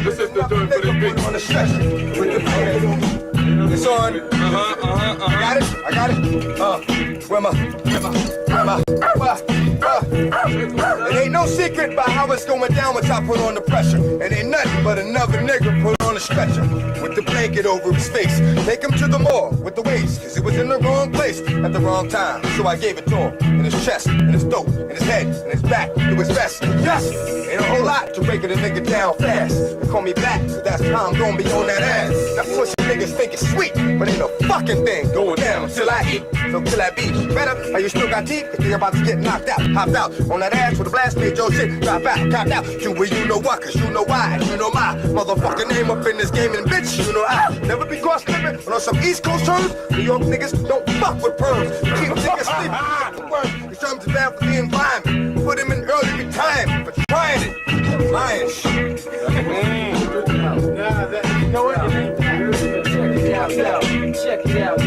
This is the doing for the big on the session. It's on. Got it? I got it. It ain't no secret about how it's going down once I put on the pressure. It ain't nothing but another nigga put on a stretcher with the blanket over his face. Take him to the morgue with the waist, cause it was in the wrong place at the wrong time. So I gave it to him in his chest, in his throat, in his head, in his back, to his vest. Yes, ain't a whole lot to breaking a nigga down fast. They call me back, cause that's time gonna be on that ass. That pussy niggas think it's sweet, but ain't a fucking thing going down till I eat. So till I beat you better, or you still got teeth, cause you're about to get knocked out. Hopped out on that ass with a blast, made your shit drop out, copped out. You know what, cause you know why, and you know my motherfucking name up in this game, and bitch, you know I never be cross-living, but on some East Coast terms, New York niggas don't fuck with perms. Keep niggas sleeping, these terms are bad for the environment. Put him in early retirement for trying it. Lying shit. You know what? Check it out,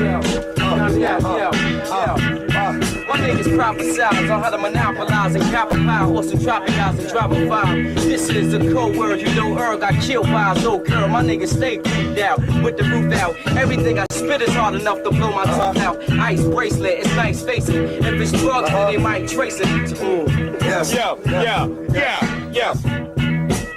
My niggas prophesize on how to monopolize and capitalize, horse and tropicalize and drop a vibe. This is a code word, you know Earl got killed by his old girl. My niggas stay creeped out with the roof out. Everything I spit is hard enough to blow my tongue out. Ice bracelet, it's nice facing. If it's drugs, then they might trace it. Yes. Yo.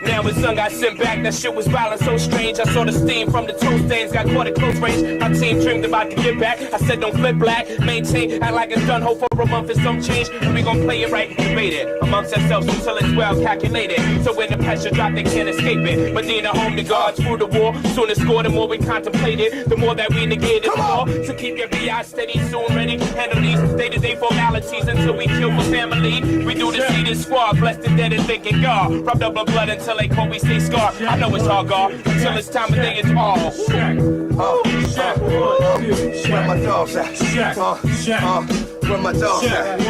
Now his son got sent back, that shit was violent, so strange. I saw the steam from the toe stains, got caught at close range. My team dreamed about to get back. I said don't flip black, maintain, act like it's done. Hope for a month is some change, and we gon' play it right, debate it amongst ourselves until it's well calculated. So when the pressure drop, they can't escape it. Medina home, the guards through the war. Soon as score, the more we contemplate it, the more that we negate it. The more to keep your BI steady, soon ready. Handle these day-to-day formalities until we kill for family. We do the see this squad, blessed the dead and thinking God. Rubbed up our blood until they call we stay scarred. I know it's hard, God, until it's time of day it's all. Where my dogs at? Where my dogs at?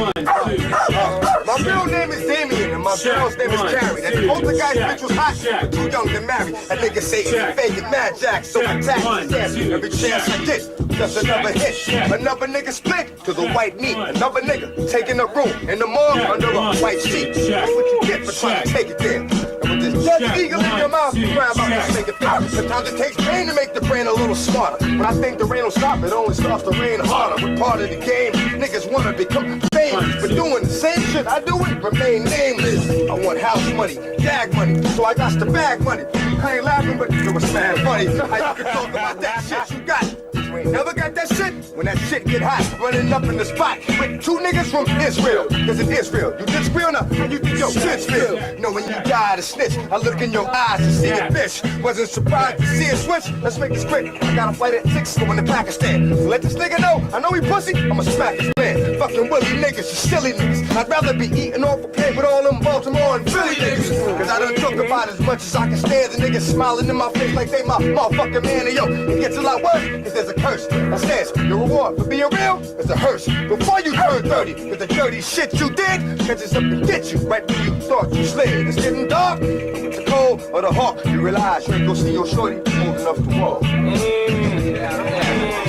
My real name is Damien and my girl's name is Carrie. That older guy's bitch was hot, but too young to marry. That nigga say it's fake and mad jack, so I attack his ass every chance I get. Just another hit, another nigga split to the white meat. Another nigga taking a room in the morgue under a white sheet. That's what you get for trying to take it there. And with this dead eagle in your mouth, you cry about to make it fly. Sometimes it takes pain to make the brain a little smarter. But I think the rain will stop, it only starts to rain harder. We're part of the game, niggas wanna become famous. But doing the same shit I do it, remain nameless. I want house money, gag money, so I got to bag money. I ain't laughing, but it was mad funny. How you can talk about that shit you got? You ain't never got that shit when that shit get hot. Running up in the spot with two niggas from Israel. Cause it is real. You just real now, and you think your kids feel. You know when you die to snitch, I look in your eyes and see a fish. Wasn't surprised to see it switch. Let's make this quick. I got a flight at 6 going to Pakistan. So let this nigga know, I know he pussy, I'ma smack his man. Fucking willy niggas, you silly niggas. I'd rather be eating off a plate with all them Baltimore and Philly niggas. Cause I done talk about as much as I can stand. The niggas smiling in my face like they my motherfucking man. And yo, it gets a lot worse, cause there's a curse. That says your reward for being real is a hearse. Before you turn 30, cause the dirty shit you did catches up to get you right when you thought you slid. It's getting dark, but with the cold or the hawk, you realize you ain't gonna see your shorty old enough to walk.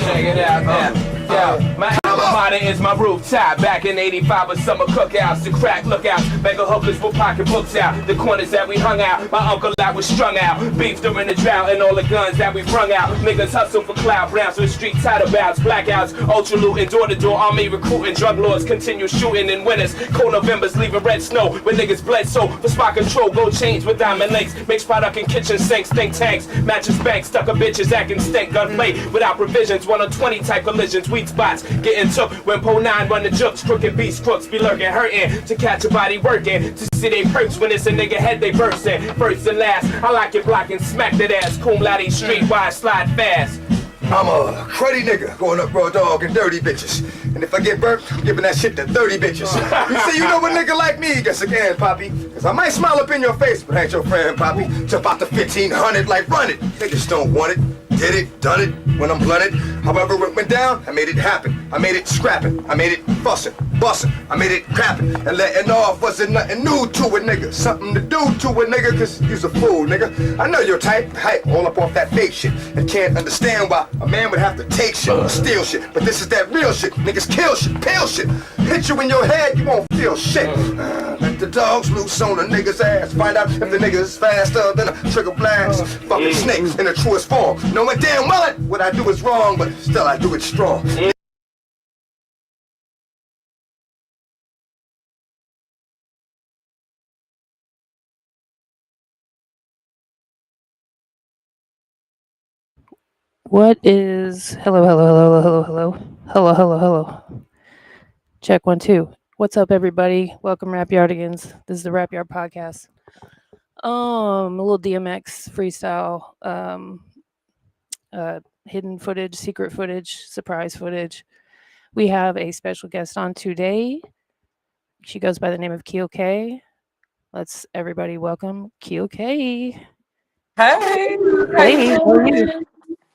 Check it out now. Yo, my alma mater is my rooftop. Back in 85 with summer cookouts, the crack lookouts. Mega hookers with pocketbooks out. The corners that we hung out. My uncle that was strung out. Beef during the drought and all the guns that we brung out. Niggas hustle for cloud rounds with street title bouts, blackouts, ultra looting, door to door, army recruiting. Drug lords continue shooting in winters. Cold Novembers leaving red snow where niggas bled so. For spot control, gold chains with diamond links. Mixed product in kitchen sinks, think tanks. Matches banks, stuck up bitches acting stink. Gunplay without provisions. 1 on 20 type collisions. Weak spots getting took when Po 9 run the jokes. Crooked beast crooks be lurking, hurting to catch a body working. To see they perks when it's a nigga head they bursting. First and last, I like it block and smack that ass. Cum laude street wide slide fast. I'm a cruddy nigga going up raw dog and dirty bitches. And if I get burnt, I'm giving that shit to 30 bitches. You see, you know a nigga like me gets again, Poppy. Cause I might smile up in your face, but I ain't your friend, Poppy. Jump out the 1500 like run it. Niggas don't want it. Did it, done it, when I'm blunted. However it went down, I made it happen. I made it scrapping. I made it fussing. Bussin', I made it crappin', and letting off wasn't nothing new to a nigga. Something to do to a nigga, cause you's a fool, nigga. I know you're type, hype, all up off that fake shit. And can't understand why a man would have to take shit or steal shit. But this is that real shit. Niggas kill shit, pale shit. Hit you in your head, you won't feel shit. Let the dogs loose on a nigga's ass. Find out if the nigga is faster than a trigger blast. Fucking snakes in the truest form. Knowing damn well it, what I do is wrong, but still I do it strong. What is hello. Check 1 2. What's up, everybody? Welcome, Rap Yardigans. This is the Rap Yard podcast. A little DMX freestyle, hidden footage, secret footage, surprise footage. We have a special guest on today. She goes by the name of Keal K. Let's everybody welcome Keal K. Hey, how you Hey, how are you? doing?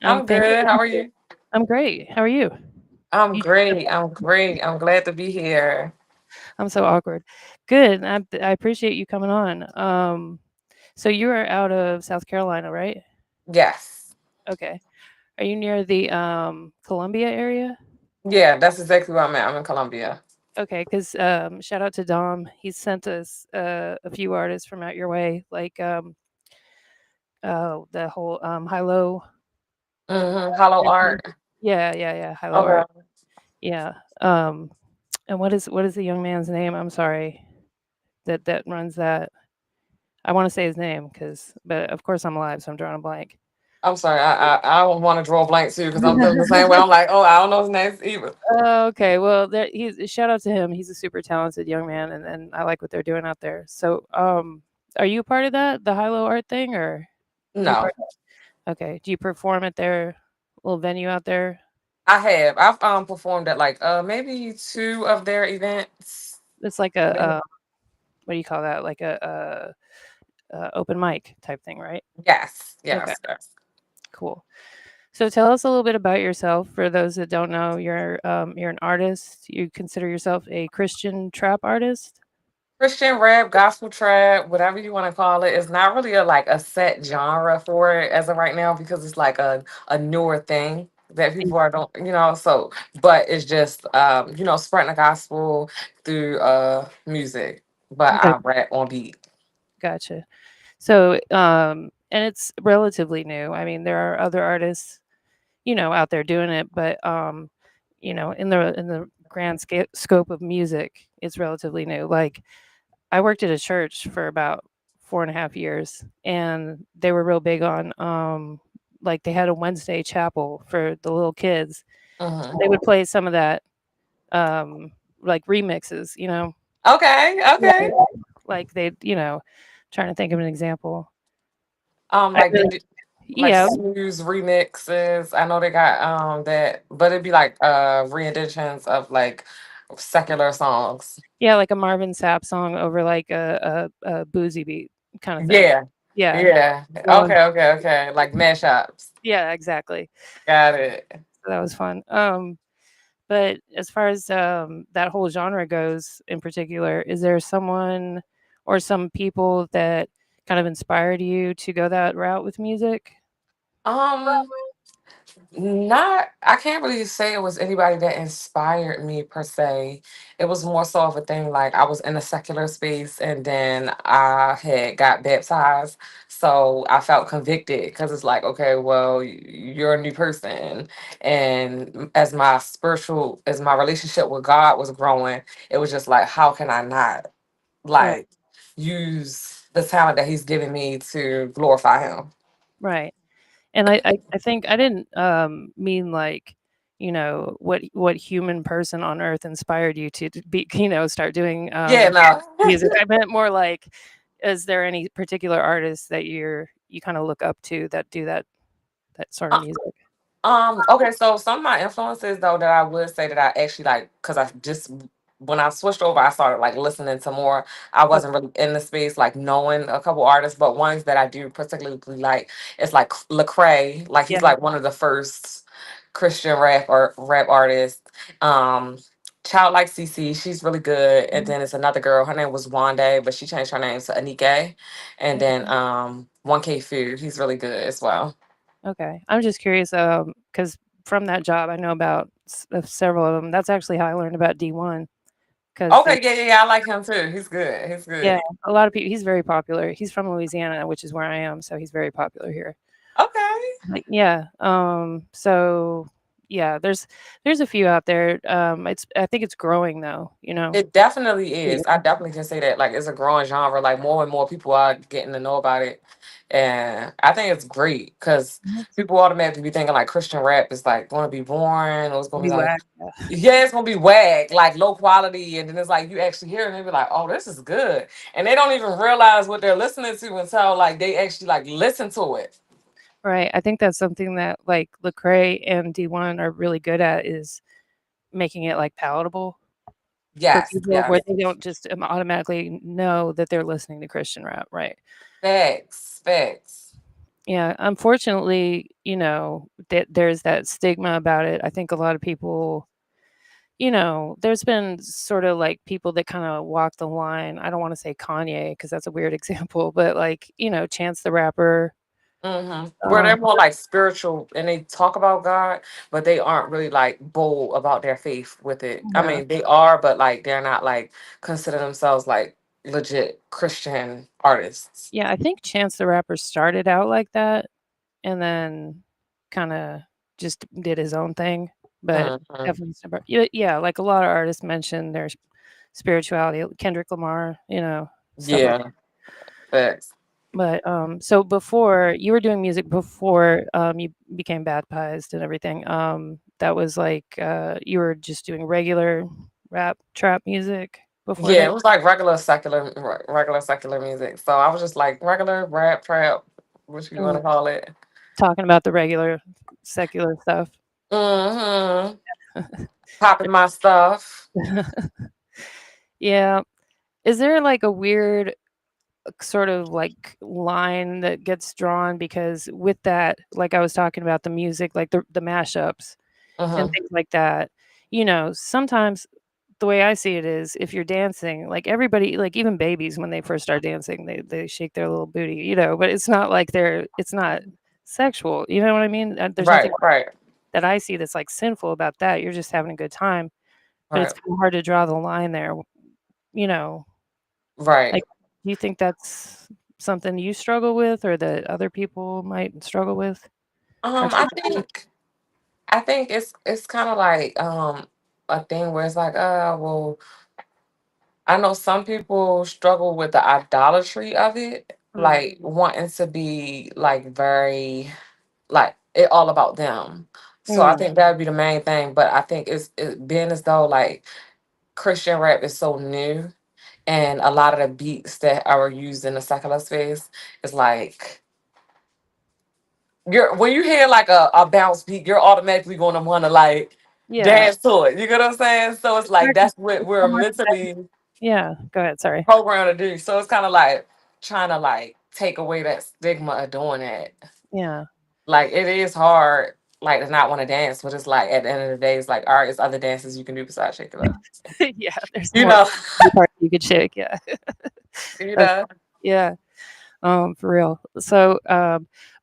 I'm good. How are you? I'm great. How are you? I'm You- great. I'm great. I'm glad to be here. I'm so awkward. Good. I appreciate you coming on. So you are out of South Carolina, right? Yes. Okay. Are you near the Columbia area? Yeah, that's exactly where I'm at. I'm in Columbia. Okay, because shout out to Dom. He sent us a few artists from out your way, like the whole high low. Hollow art. Yeah, high low art. Okay. Yeah. And what is the young man's name? I'm sorry. That runs that. I want to say his name but of course I'm live, so I'm drawing a blank. I'm sorry. I don't want to draw a blank too because I'm feeling the same way. I'm like, oh, I don't know his name either. Okay, well, he's shout out to him. He's a super talented young man, and I like what they're doing out there. So, are you a part of that, the high-low art thing, or are you No, part? Okay, do you perform at their little venue out there? I have. I've performed at like maybe two of their events. It's like a what do you call that? Like a open mic type thing, right? Yes, Okay, yes, yes. cool. So tell us a little bit about yourself. For those that don't know, you're an artist. You consider yourself a Christian trap artist? Christian rap, gospel trap, whatever you want to call it, it's not really a like a set genre for it as of right now because it's like a newer thing that people are don't so but it's just spreading the gospel through music. But Okay, I rap on beat. gotcha. So, and it's relatively new. I mean, there are other artists, out there doing it, but in the grand scope of music, it's relatively new. Like, I worked at a church for about 4.5 years, and they were real big on, like, they had a Wednesday chapel for the little kids. Hmm. They would play some of that, like remixes, Okay, okay. like they, trying to think of an example. I Like really, like yeah, snooze remixes. I know they got that, but it'd be like renditions of like secular songs. yeah, like a Marvin Sapp song over like a boozy beat kind of thing. Yeah. Yeah. Yeah. Going, Okay. Like mashups. yeah, exactly. Got it. So that was fun. But as far as that whole genre goes in particular, is there someone or some people that kind of inspired you to go that route with music? Um, Not, I can't really say it was anybody that inspired me per se. It was more so of a thing like I was in a secular space and then I had got baptized. So I felt convicted because it's like, okay, well, you're a new person. And as my relationship with God was growing, it was just like, how can I not Right. like use the talent that He's given me to glorify Him? Right. And I think I didn't mean like, what human person on earth inspired you to be, start doing Yeah, no. music. I meant more like, is there any particular artists that you kind of look up to that do that sort of music? Okay, so some of my influences though that I would say that I actually like because I just when I switched over, I started like listening to more. I Oh, wasn't really in the space like knowing a couple artists, but ones that I do particularly like it's like Lecrae. Like yeah. he's like one of the first Christian rap or rap artists. Um Childlike CC, she's really good. And then it's another girl, her name was Wande, but she changed her name to Anike. And then 1K Food, he's really good as well. Okay. I'm just curious, because from that job, I know about several of them. That's actually how I learned about D1. Because Okay, yeah, yeah, yeah, I like him too. He's good. He's yeah, good. a lot of people. He's very popular. He's from Louisiana, which is where I am, so he's very popular here. Okay. Like, yeah. So yeah, there's a few out there. I think it's growing though. It definitely Yeah. is. I definitely can say that. Like, it's a growing genre. Like, more and more people are getting to know about it. And I think it's great because Mhm. people automatically be thinking like Christian rap is like going to be boring or it's going to Be be like, whack. yeah, it's going to be whack, like low quality. And then it's like you actually hear it and they be like, oh, this is good. And they don't even realize what they're listening to until like they actually like listen to it. Right. I think that's something that like Lecrae and D1 are really good at is making it like palatable for Yes, people where yes. they don't just automatically know that they're listening to Christian rap, right? Facts, facts. Yeah, unfortunately, there's that stigma about it. I think a lot of people, there's been sort of like people that kind of walk the line. I don't want to say Kanye because that's a weird example, but like, Chance the Rapper. Where Um, they're more like spiritual and they talk about God, but they aren't really like bold about their faith with it. I yeah, mean, they are, but like they're not like consider themselves like legit Christian artists. yeah, I think Chance the Rapper started out like that and then kind of just did his own thing, but Hmm. definitely, yeah, like a lot of artists mention their spirituality, Kendrick Lamar, stuff like. Yeah, facts. But, so before you were doing music before, you became baptized and everything, that was like, you were just doing regular rap, trap music before Yeah, that? it was like regular secular music. So I was just like regular rap, trap, what you want Mm, to call it. talking about the regular secular stuff. Mm-hmm. Popping my stuff. Yeah. Is there like a weird sort of like line that gets drawn because with that, like I was talking about the music, like the mashups and Hmm. things like that, sometimes the way I see it is if you're dancing, like everybody, like even babies when they first start dancing, they shake their little booty, but it's not like it's not sexual. You know what I mean? There's nothing Right, right, that I see that's like sinful about that. You're just having a good time, but it's right, kind of hard to draw the line there. You know, right. like, do you think that's something you struggle with, or that other people might struggle with? I think it's kind of like a thing where it's like, well, I know some people struggle with the idolatry of it, Mm, like wanting to be like very like it all about them. So I mm, think that would be the main thing. But I think it being as though like Christian rap is so new, and a lot of the beats that are used in the secular space is like you're when you hear like a bounce beat, you're automatically going to want to like yeah, dance to it. You get what I'm saying? So it's like that's what so we're much mentally yeah. Go ahead. Sorry. programmed to do. So it's kind of like trying to like take away that stigma of doing that. Yeah, Like it is hard, like to not want to dance, but it's like at the end of the day, it's like all right, it's other dances you can do besides shake it up. yeah. There's You more know, parts you could shake. Yeah, you that's know. yeah. For real. So,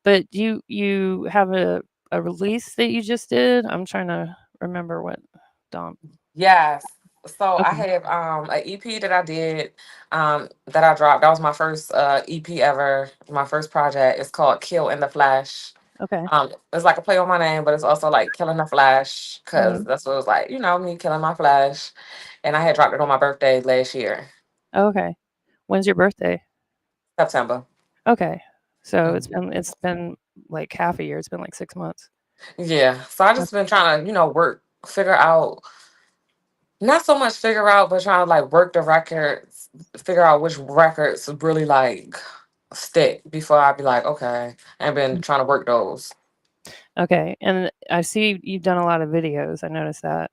but you have a release that you just did? I'm trying to remember what Dom. Yes. So I Okay. have an EP that I did that I dropped. That was my first EP ever, my first project. It's called Kill in the Flash. Okay. It's like a play on my name, but it's also like killing the flash because Mhm. that's what it was like, me killing my flash. And I had dropped it on my birthday last year, Okay. When's your birthday? September. Okay. So Mhm. it's been like half a year. It's been like 6 months. Yeah. So I just been trying to, work, figure out, not so much figure out, but trying to like work the records, figure out which records really like stick before I be like, okay, I've been trying to work those. Okay. And I see you've done a lot of videos. I noticed that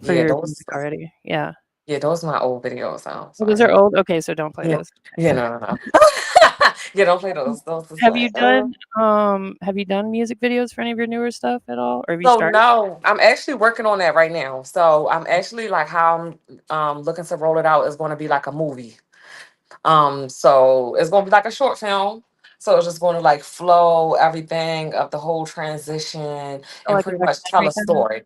for Yeah, your those, music already. Yeah. yeah, those are my old videos. I'm Oh, those sorry. are old. Okay, so don't play Yeah. those. Yeah, no, no, no. Yeah, don't play those. Those is Have you like, done music videos for any of your newer stuff at all, or have you so started? no, I'm actually working on that right now. So I'm actually like how I'm looking to roll it out is going to be like a movie. So it's going to be like a short film. So it's just going to like flow everything of the whole transition Oh, and like a pretty much tell documentary a story.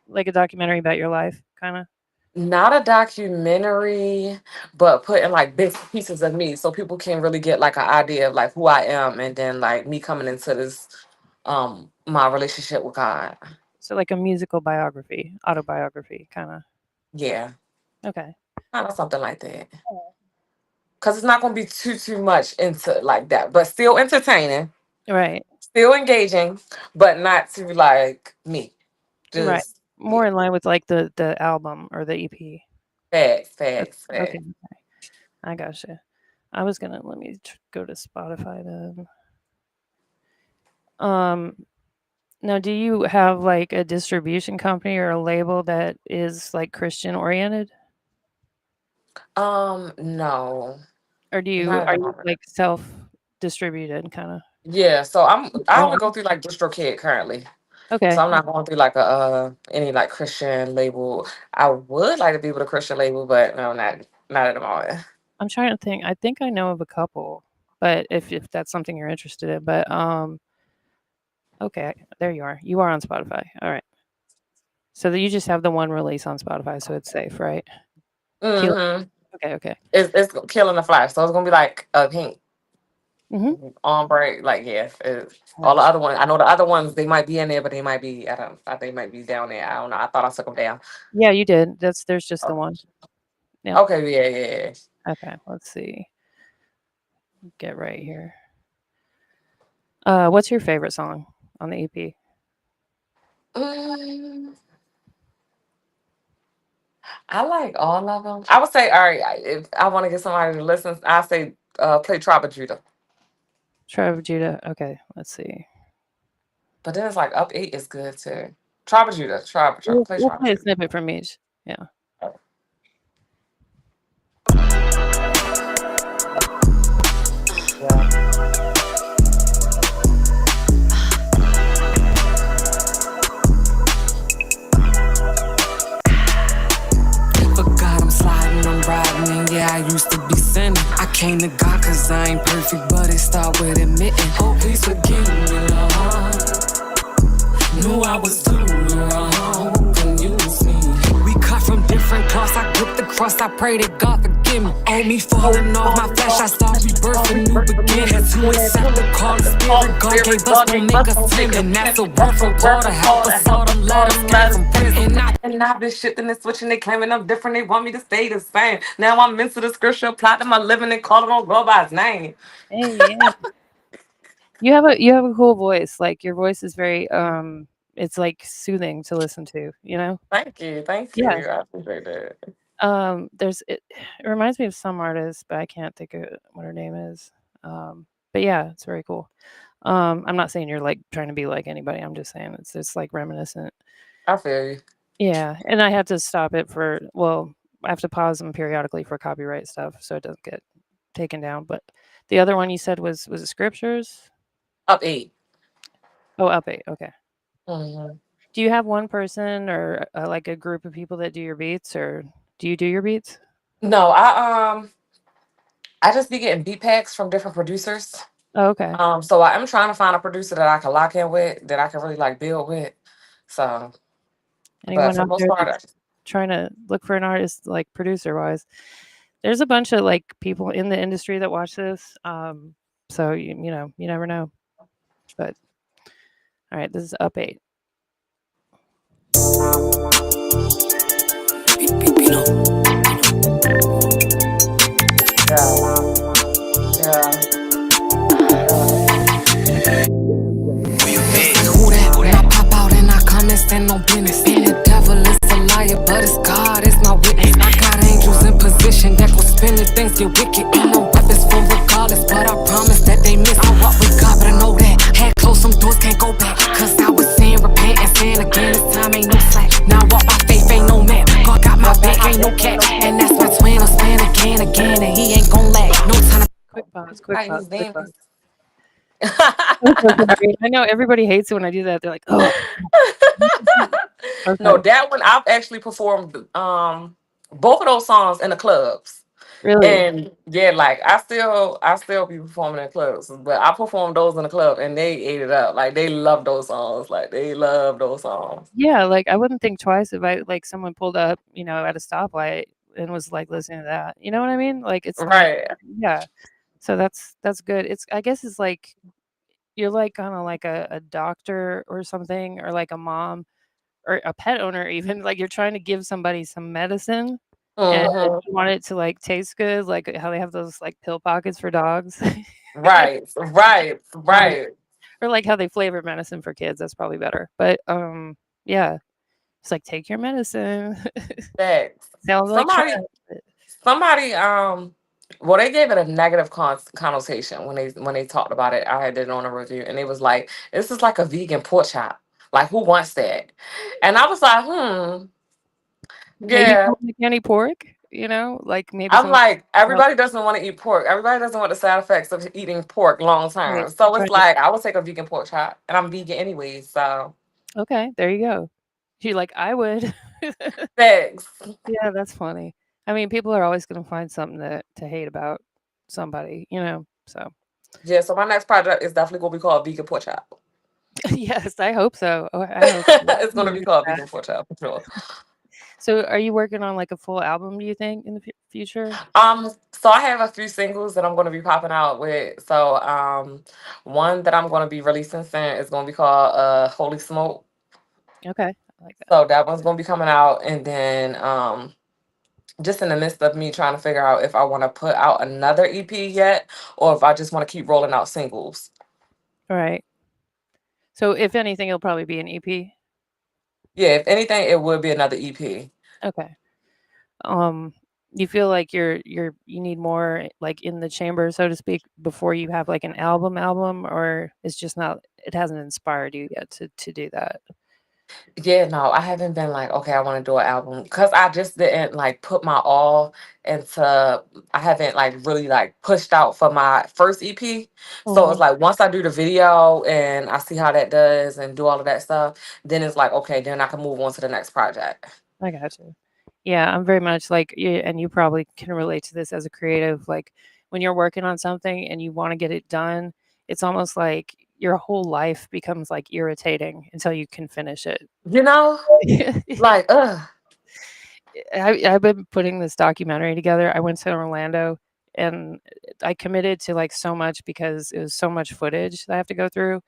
like a documentary about your life, kind of? Not a documentary, but putting like bits pieces of me so people can really get like an idea of like who I am and then like me coming into this my relationship with God. So like a musical biography, autobiography, kind of. Yeah, Okay. kind of something like that. Cause it's not gonna be too much into like that, but still entertaining, Right. still engaging, but not too like me. Right. Just More yeah, in line with like the album or the EP. facts, Okay. facts, Okay. facts. I gotcha. I was gonna let me go to Spotify then. Um, Now, do you have like a distribution company or a label that is like Christian oriented, No, or not at are the you moment. like self distributed kind of? Yeah, so I only go through like DistroKid currently. So Okay. I'm not going through like a any like Christian label. I would like to be with a Christian label, but no, not at the moment. I'm trying to think. I think I know of a couple, but if that's something you're interested in, but okay, there you are. You are on Spotify. All right. So that you just have the one release on Spotify, so it's safe, right? Keal- Mm-hmm. Okay, okay. It's killing the flash. So it's gonna be like a pink Mhm. ombre. Like yeah, all the Gotcha. other ones. I know the other ones they might be in there, but they might be. I don't. I think they might be down there. I don't know. I thought I took them down. Yeah, you did. There's just the Oh, one. Yep. okay. Yeah. Yeah. Okay. Let's see. Get right here. What's your favorite song on the EP? Yeah. I like all of them. I would say, all right, if I want to get somebody to listen, I say play Tribe of Judah. Tribe of Judah. Okay, let's see. But then it's like Up 8 is good too. Tribe of Judah, play We'll Tribe of play a Judah. snippet from each. Yeah. Yeah. For God, I'm sliding, I'm riding, and yeah, I used to be sinning. I came to God cause I ain't perfect, but it start with admitting. Oh, please forgive me, Lord. Knew I was doing wrong, couldn't use me. We cut from different cloths, I grip the cross, I pray that God forgive me. Oh, me falling off my flesh, I start rebirthing new beginnings. To accept the call of spirit, God gave us, don't make us sin. And that's a word from Paul to help us all to let us get from prison. And I've been shifting and switching, they claiming I'm different, they want me to stay the same. Now I'm into the scripture, plotting my living and calling on God by his name. Hey, yeah. You have a cool voice. Like your voice is very it's like soothing to listen to, you know? Thank you, thank you. Yeah. I appreciate that. There's it reminds me of some artist, but I can't think of what her name is. But yeah, it's very cool. I'm not saying you're like trying to be like anybody. I'm just saying it's like reminiscent. I feel you. Yeah, and I have to stop it for I have to pause them periodically for copyright stuff so it doesn't get taken down. But the other one you said was it scriptures? Up 8. Oh, update. Okay. Mhm. Do you have one person or like a group of people that do your beats, or do you do your beats? No, I just be getting beat packs from different producers. Oh, okay. So I'm trying to find a producer that I can lock in with, that I can really like build with. So, but Anyone for the out most there part, that's trying to look for an artist like producer wise? There's a bunch of like people in the industry that watch this. So you know, you never know. But all right, this is up 8. yeah, yeah, yeah. Who that? When I pop out and I come and stand on business. And the devil is a liar, but it's God, it's my witness. I got angels in position that go spin if things get wicked. Ain't no weapons for regardless, but I promise that they miss. I walk with God, but I know that. Had closed, some doors can't go back. Cause I was saying, repent and saying again, this time ain't no slack. Now I walk by faith, ain't no map. God got my back, ain't no cap. And that's my twin, I'll span again, and he ain't gon' lag. No time to Quick pause. That's quick Like thought, his quick name thought. is. I'm so sorry. I know everybody hates it when I do that. They're like, "Oh, No, okay, that one I've actually performed both of those songs in the clubs. really? And yeah, like I still be performing in clubs, but I performed those in the club and they ate it up. Like they love those songs. Like they love those songs. Yeah, like I wouldn't think twice if I like someone pulled up, at a stoplight and was like listening to that. You know what I mean? Like it's not, Right. yeah. So that's good. It's I guess it's like you're like kind of like a doctor or something, or like a mom or a pet owner even. Like you're trying to give somebody some medicine and Hmm. you want it to like taste good, like how they have those like pill pockets for dogs. Right. Right. um, Right. or like how they flavor medicine for kids. That's probably better. But yeah, it's like take your medicine. Thanks. Sounds like trash. Somebody somebody well, they gave it a negative connotation when they talked about it. I had it on a review and it was like, this is like a vegan pork chop. Like who wants that? And I was like, Maybe yeah. someone that can't eat pork, like maybe I'm someone like, well, everybody doesn't want to eat pork. Everybody doesn't want the side effects of eating pork long right, term. So it's right. like, I would take a vegan pork chop, and I'm vegan anyway. So Okay, there you go. You're like, I would. thanks. Yeah, that's funny. I mean, people are always gonna find something to hate about somebody. So Yeah. So my next project is definitely gonna be called vegan pork chop. yes, I hope so. Oh, I hope so. It's I'm gonna be rooting called for that. vegan pork chop for sure. So, are you working on like a full album? Do you think in the future? So I have a few singles that I'm gonna be popping out with. So one that I'm gonna be releasing soon is gonna be called Holy Smoke. Okay, I like that. So that one's gonna be coming out, and then just in the midst of me trying to figure out if I want to put out another EP yet, or if I just want to keep rolling out singles. All right. So, if anything, it'll probably be an EP. Yeah, if anything, it would be another EP. Okay. Um, you feel like you need more like in the chamber, so to speak, before you have like an album, or it's just not. It hasn't inspired you yet to do that. Yeah, no, I haven't been like, okay, I want to do an album because I just didn't like put my all into. I haven't like really like pushed out for my first EP. So it's Mhm. like once I do the video and I see how that does and do all of that stuff, then it's like, okay, then I can move on to the next project. I got you. Yeah, I'm very much like you, and you probably can relate to this as a creative. Like when you're working on something and you want to get it done, it's almost like your whole life becomes like irritating until you can finish it. You know, like, I've been putting this documentary together. I went to Orlando and I committed to like so much because it was so much footage that I have to go through.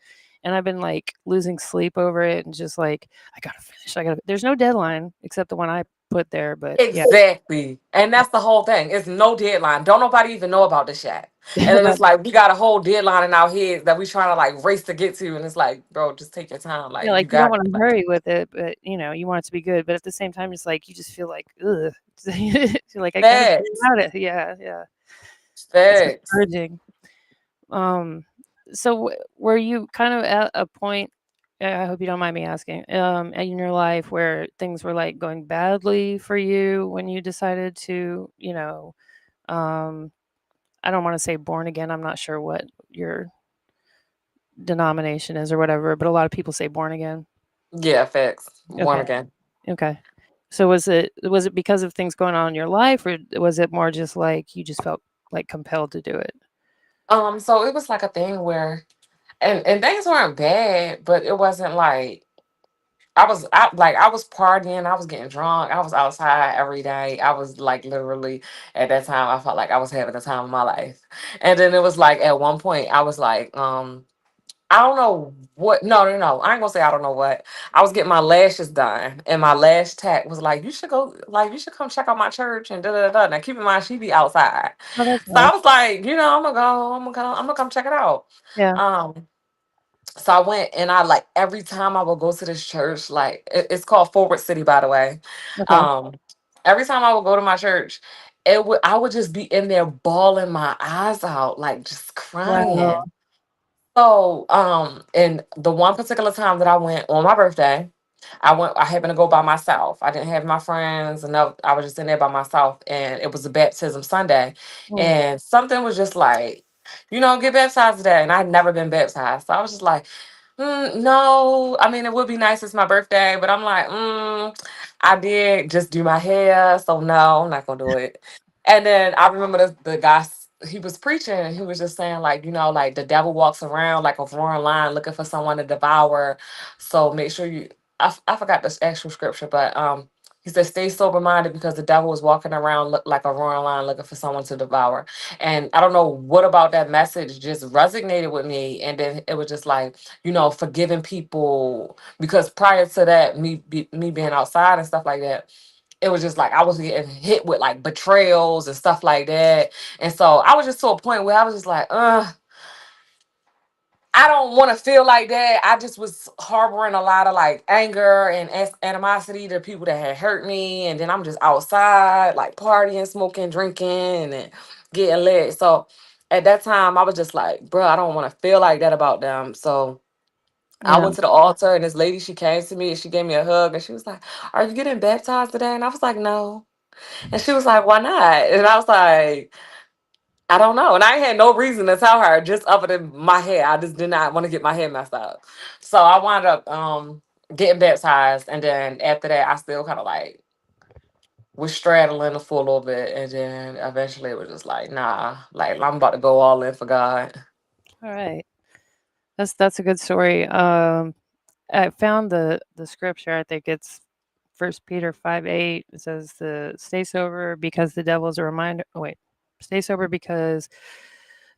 And I've been like losing sleep over it and just like, I gotta finish. There's no deadline except the one I put there. But yeah, exactly. And that's the whole thing. It's no deadline. Don't nobody even know about this yet. And then it's right. like we got a whole deadline in our heads that we trying to like race to get to. And it's like, bro, just take your time. Yeah, Like you like, you don't got wanna hurry with it, but, you want it to be good, but at the same time, it's like, you just feel like, "Ugh." You're like, "I gotta get it facts. out of." Yeah, yeah. It's Facts. discouraging. Um, so were you kind of at a point, I hope you don't mind me asking, in your life where things were, like, going badly for you when you decided to, um, I don't wanna say born again, I'm not sure what your denomination is or whatever, but a lot of people say born again. Yeah, facts. One Okay. again. Okay. So was it because of things going on in your life, or was it more just like you just felt like compelled to do it? So it was like a thing where and things weren't bad, but it wasn't like I was partying, I was getting drunk, I was outside every day. I was like literally at that time I felt like I was having the time of my life. And then it was like at one point I was like, I don't know what no no no. I ain't gonna say I don't know what. I was getting my lashes done and my lash tech was like, you should go like you should come check out my church and da da da. Now keep in mind she be outside. Oh, that's So I nice. was like, I'm gonna come check it out. Yeah. Um so I went and I like every time I would go to this church, like it's called Forward City, by the way. Okay. Um, every time I would go to my church, I would just be in there bawling my eyes out, like just Wow. crying. So and the one particular time that I went on my birthday, I happened to go by myself. I didn't have my friends enough. I was just in there by myself, and it was a baptism Sunday. Mm. And something was just like get baptized today. And I'd never been baptized. So I was just like, no. I mean, it would be nice. It's my birthday. But I'm like, I did just do my hair. So no, I'm not going to do it. And then I remember the guy, he was preaching. And he was just saying, like, like the devil walks around like a roaring lion looking for someone to devour. So make sure I forgot this actual scripture, but he said, stay sober minded because the devil is walking around look like a roaring lion looking for someone to devour. And I don't know what about that message just resonated with me. And then it was just like, forgiving people. Because prior to that, me being outside and stuff like that, it was just like I was getting hit with like betrayals and stuff like that. And so I was just to a point where I was just like, I don't want to feel like that. I just was harboring a lot of like anger and animosity to people that had hurt me. And then I'm just outside, like partying, smoking, drinking, and getting lit. So at that time, I was just like, bro, I don't want to feel like that about them. So I Yeah. went to the altar, and this lady, she came to me and she gave me a hug and she was like, are you getting baptized today? And I was like, no. And she was like, why not? And I was like, I don't know. And I ain't had no reason to tell her just other than my hair. I just did not want to get my hair messed up. So I wound up getting baptized. And then after that, I still kind of like was straddling the foot a little bit. And then eventually it was just like, nah, like I'm about to go all in for God. All right. That's a good story. I found the scripture. I think it's First Peter 5:8. It says the stay sober because the devil's a reminder. Oh, wait, stay sober because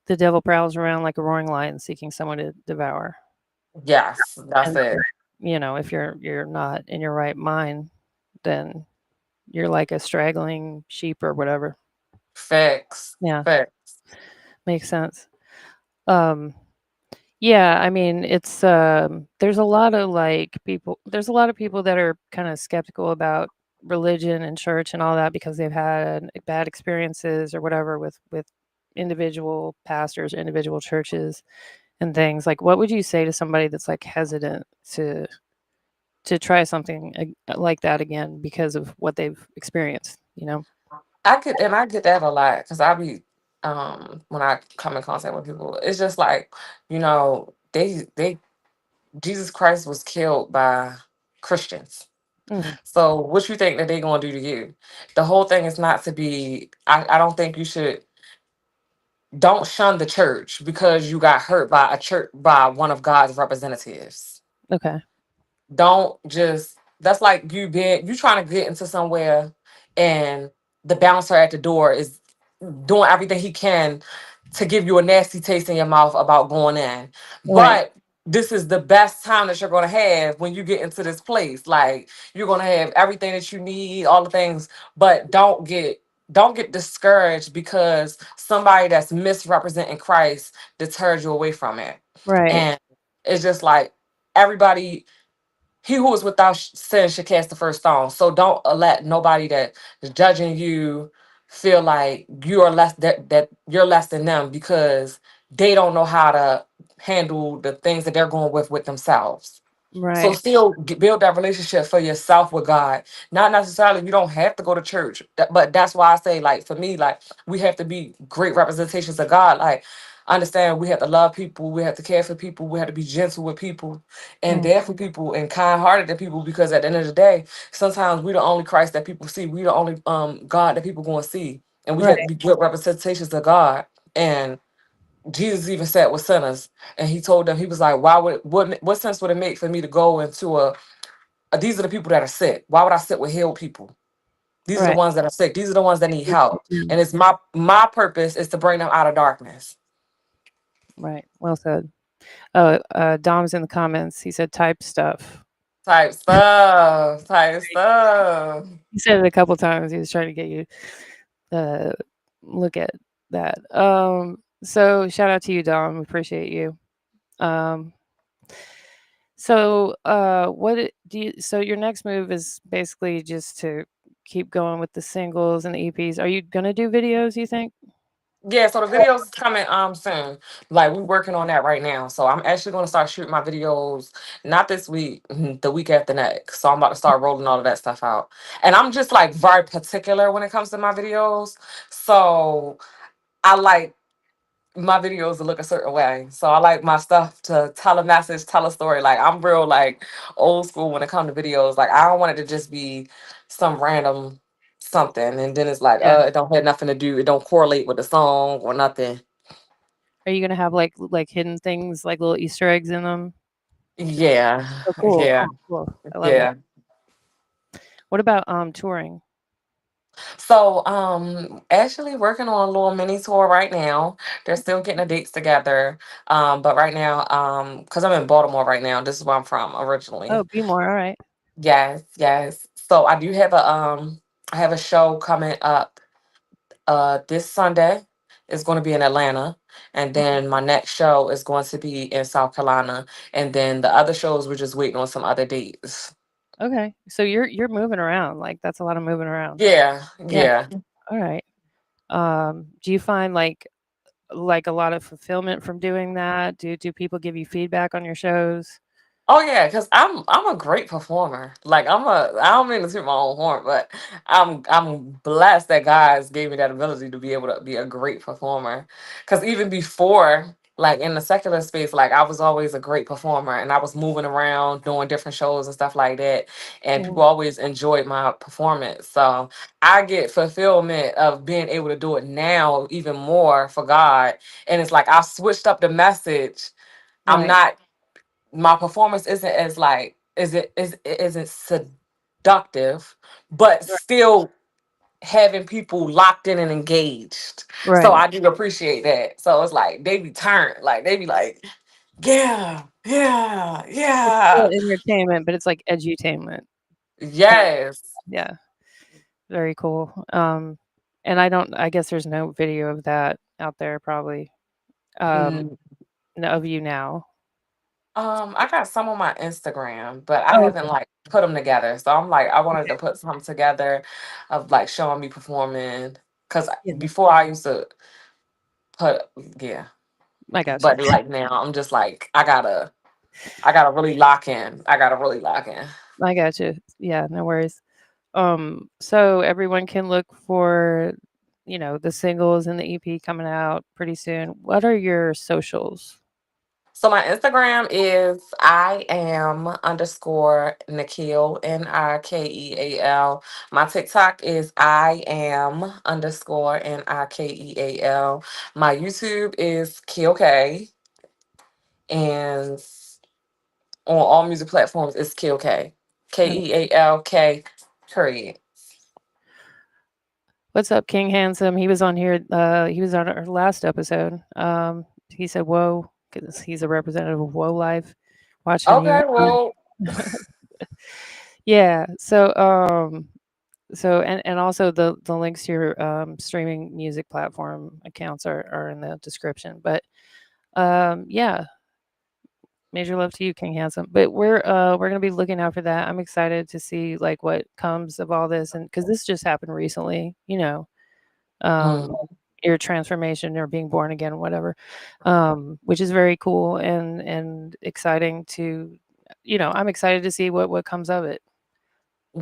the devil prowls around like a roaring lion seeking someone to devour. Yes, that's And it. if you're not in your right mind, then you're like a straggling sheep or whatever. Facts. Yeah, Facts. makes sense. Um, yeah, I mean, it's there's a lot of there's a lot of people that are kind of skeptical about religion and church and all that because they've had bad experiences or whatever with individual pastors, individual churches and things. Like what would you say to somebody that's like hesitant to try something like that again because of what they've experienced? I get that a lot because I be when I come in contact with people, it's just like, they Jesus Christ was killed by Christians. Mhm. So what you think that they gonna do to you? The whole thing is not to be. I don't think you should. Don't shun the church because you got hurt by a church by one of God's representatives. Okay. Don't just. That's like you trying to get into somewhere, and the bouncer at the door is doing everything he can to give you a nasty taste in your mouth about going in. Right. But this is the best time that you're going to have when you get into this place. Like you're going to have everything that you need, all the things, but don't get discouraged because somebody that's misrepresenting Christ deters you away from it. Right. And it's just like everybody he who is without sin should cast the first stone. So don't let nobody that is judging you feel like you are less that you're less than them because they don't know how to handle the things that they're going with themselves. So Right. still build that relationship for yourself with God. Not necessarily you don't have to go to church, but that's why I say like for me like we have to be great representations of God. Like understand we have to love people, we have to care for people, we have to be gentle with people and Mm. there for people and kind-hearted to people because at the end of the day, sometimes we the only Christ that people see. We the only God that people going to see, and we have to Right. be good representations of God. And Jesus even sat with sinners, and he told them he was like, "Why would what sense would it make for me to go into these are the people that are sick? Why would I sit with healed people? These are the Right. ones that are sick. These are the ones that need help. Mm. And it's my purpose is to bring them out of darkness." Right. Well said. Dom's in the comments. He said type stuff. Type stuff. Type stuff. He said it a couple times. He was trying to get you to look at that. So shout out to you, Dom. We appreciate you. Um, so your next move is basically just to keep going with the singles and the EPs. Are you gonna do videos, you think? Yeah, so the videos is coming soon. Like we're working on that right now. So I'm actually gonna start shooting my videos not this week, the week after next. So I'm about to start rolling all of that stuff out. And I'm just like very particular when it comes to my videos. So I like my videos to look a certain way. So I like my stuff to tell a message, tell a story. Like I'm real like old school when it comes to videos. Like I don't want it to just be some random something and then it's like Yeah. it don't have nothing to do, it don't correlate with the song or nothing. Are you gonna have like hidden things, like little Easter eggs in them? Yeah. Oh, cool, Yeah. cool, cool. I love that. Yeah. What about touring? So actually working on a little mini tour right now. They're still getting the dates together. But right now, because I'm in Baltimore right now, this is where I'm from Oh, originally. be more. All right. Yes, yes. So I do have I have a show coming up this Sunday. It's going to be in Atlanta, and then my next show is going to be in South Carolina, and then the other shows we're just waiting on some other dates. Okay. So you're moving around. Like that's a lot of moving around. Yeah, Yeah. yeah. All right. Do you find like a lot of fulfillment from doing that? Do people give you feedback on your shows? Oh yeah, because I'm a great performer. Like I don't mean to toot my own horn, but I'm blessed that God gave me that ability to be able to be a great performer. Because even before, like in the secular space, like I was always a great performer, and I was moving around doing different shows and stuff like that, and Mhm. people always enjoyed my performance. So I get fulfillment of being able to do it now even more for God, and it's like I switched up the message. I'm Right. not my performance isn't as like it isn't seductive, but Right. still having people locked in and engaged. So Right. I do appreciate that. So it's like they be turned, like they be like, yeah, yeah, It's still yeah, entertainment, but it's like edutainment. Kind of. yes. Yeah. Very cool. And I guess there's no video of that out there probably. Um, Mm, of you now. I got some on my Instagram, but I Oh, haven't okay. like put them together. So I'm like, I wanted Okay. to put some together of like showing me performing. Cause Yeah. before I used to put, yeah. I got you. But like now, I'm just like I gotta really lock in. I gotta really lock in. I got you. Yeah, no worries. So everyone can look for, the singles and the EP coming out pretty soon. What are your socials? So my Instagram is I am underscore Nikeel Nikeal. My TikTok is I am underscore Nikeal. My YouTube is Keal K, and on all music platforms it's Keal K. Okay. Kealk. Period. What's up, King Handsome? He was on here. He was on our last episode. He said, "Whoa," because he's a representative of Whoa Life. Watching you. Okay, well, Yeah. So and also the links to your streaming music platform accounts are in the description. But yeah, major love to you, King Handsome. But we're gonna be looking out for that. I'm excited to see like what comes of all this, and because this just happened recently, um, mm, your transformation or being born again, whatever, which is very cool and exciting to, I'm excited to see what comes of it.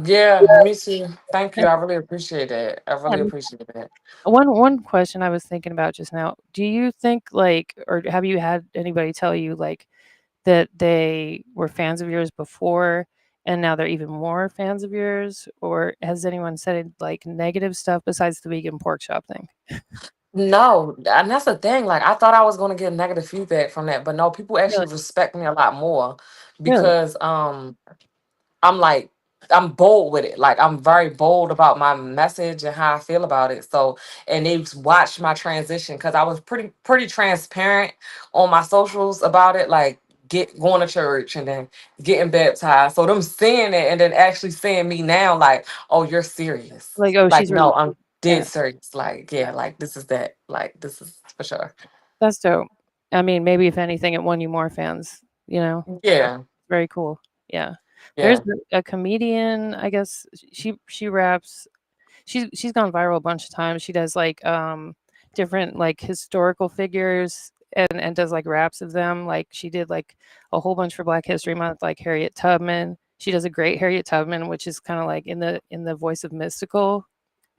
yeah, me too. Thank you. And I really appreciate it. I yeah, really appreciate it. one question I was thinking about just now. Do you think like, or have you had anybody tell you like that they were fans of yours before and now they're even more fans of yours? Or has anyone said like negative stuff besides the vegan pork chop thing? No, and that's the thing. Like I thought I was gonna get negative feedback from that, but no, people Really? actually respect me a lot more Really? because I'm like I'm bold with it. Like I'm very bold about my message and how I feel about it. So and they've watched my transition because I was pretty transparent on my socials about it, like going to church and then getting baptized. So them seeing it and then actually seeing me now, like, oh, you're serious. Like, oh, Like, she's no, really, I'm dead yeah. serious. Like, yeah, like this is that. Like this is for sure. That's dope. I mean, maybe if anything, it won you more fans, That's Yeah, very cool. Yeah. There's yeah. a comedian, I guess she raps. She's gone viral a bunch of times. She does like different like historical figures and does like raps of them. Like she did like a whole bunch for Black History Month, like Harriet Tubman. She does a great Harriet Tubman, which is kind of like in the voice of mystical.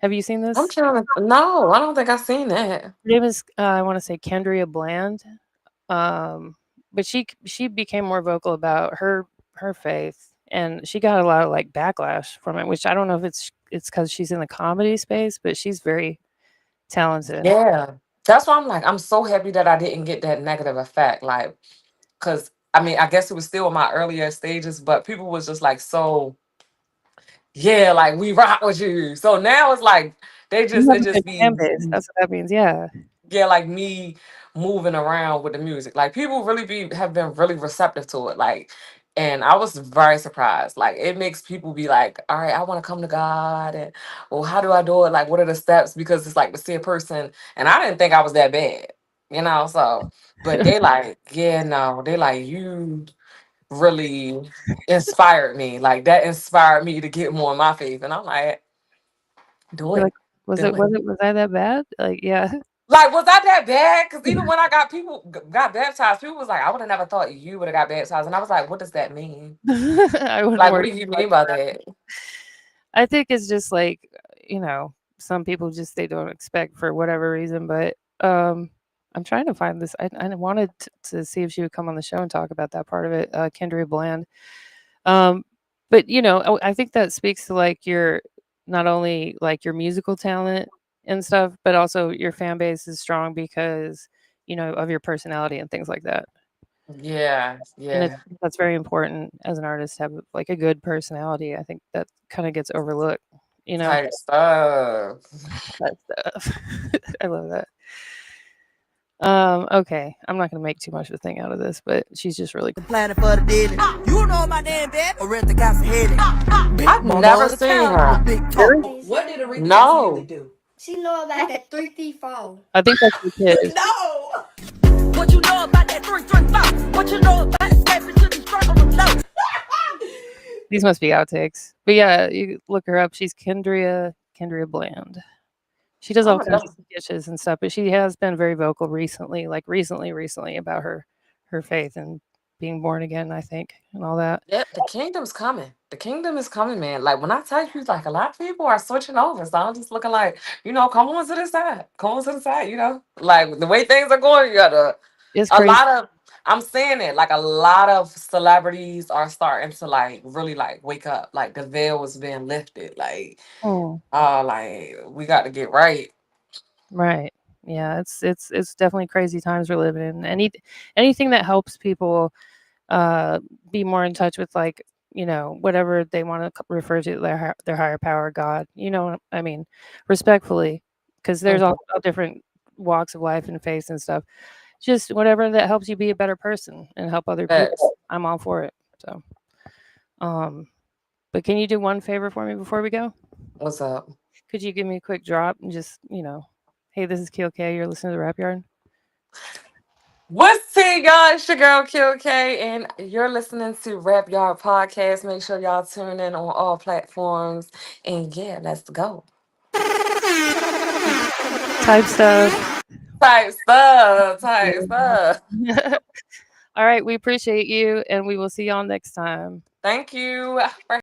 Have you seen I'm this? trying to. No, I don't think I've seen that. Her name is I want to say Kendria Bland. Um, but she became more vocal about her faith, and she got a lot of like backlash from it, which I don't know if it's because she's in the comedy space, but she's very talented. Yeah, that's why I'm like, I'm so happy that I didn't get that negative effect. Like, cause I mean, I guess it was still in my earlier stages, but people was just like, so yeah, like we rock with you. So now it's like You have it a good just fan be base. That's what that means. Yeah. yeah, like me moving around with the music. Like people really have been really receptive to it. Like, and I was very surprised. Like it makes people be like, all right, I want to come to God, and well, how do I do it? Like, what are the steps? Because it's like to see a person, and I didn't think I was that bad, you know. So, but they like, yeah, no, they like you really inspired me. Like that inspired me to get more in my faith, and I'm like, do You're like, it, was do it it. was I that bad? Like, yeah. Like, was I that bad? Because even when I got people got baptized, people was like, I would have never thought you would have got baptized. And I was like, what does that mean? I wouldn't Like, what worry do you too much. mean by that? I think it's just like, some people just they don't expect for whatever reason, but I'm trying to find this. I wanted to see if she would come on the show and talk about that part of it, Kendria Bland. Um, but I think that speaks to like your not only like your musical talent and stuff, but also your fan base is strong because of your personality and things like that. Yeah, And yeah. that's very important as an artist to have like a good personality. I think that kind of gets overlooked. You know Type stuff. that stuff. I love that. Okay, I'm not gonna make too much of a thing out of this, but she's just really cool. Planning for the daily. You know my name, baby. Or rent the castle headed. I've never seen her. Big talk. What did Aretha No. do? She know about that 3-3-4. I think that's the kid. No. What you know about that 3-3-4? What you know about escaping to the struggle of low? These must be outtakes. But yeah, you look her up. She's Kendria Bland. She does all Oh, kinds of sketches and stuff, but she has been very vocal recently, like recently about her faith and being born again, I think, and all that. yeah, the kingdom's coming. The kingdom is coming, man. Like when I tell you, like a lot of people are switching over. So I'm just looking like, come on to the side. Come on to the side, Like the way things are going, you gotta It's a crazy. lot of I'm saying it, like a lot of celebrities are starting to like really like wake up. Like the veil was being lifted. Like we got to get right. Right. Yeah, it's definitely crazy times we're living in. Anything that helps people be more in touch with like, whatever they want to refer to their higher power, God. I mean, respectfully, because there's all different walks of life and faiths and stuff. Just whatever that helps you be a better person and help other Facts. people. I'm all for it. So, but can you do one favor for me before we go? What's up? Could you give me a quick drop and just, hey, this is Keal K. You're listening to the Rap Yard. What's tea, y'all? It's your girl Keal K, and you're listening to Rap Yard Podcast. Make sure y'all tune in on all platforms. And yeah, let's go. Type stuff. Type stuff. Type stuff. All right, we appreciate you, and we will see y'all next time. Thank you for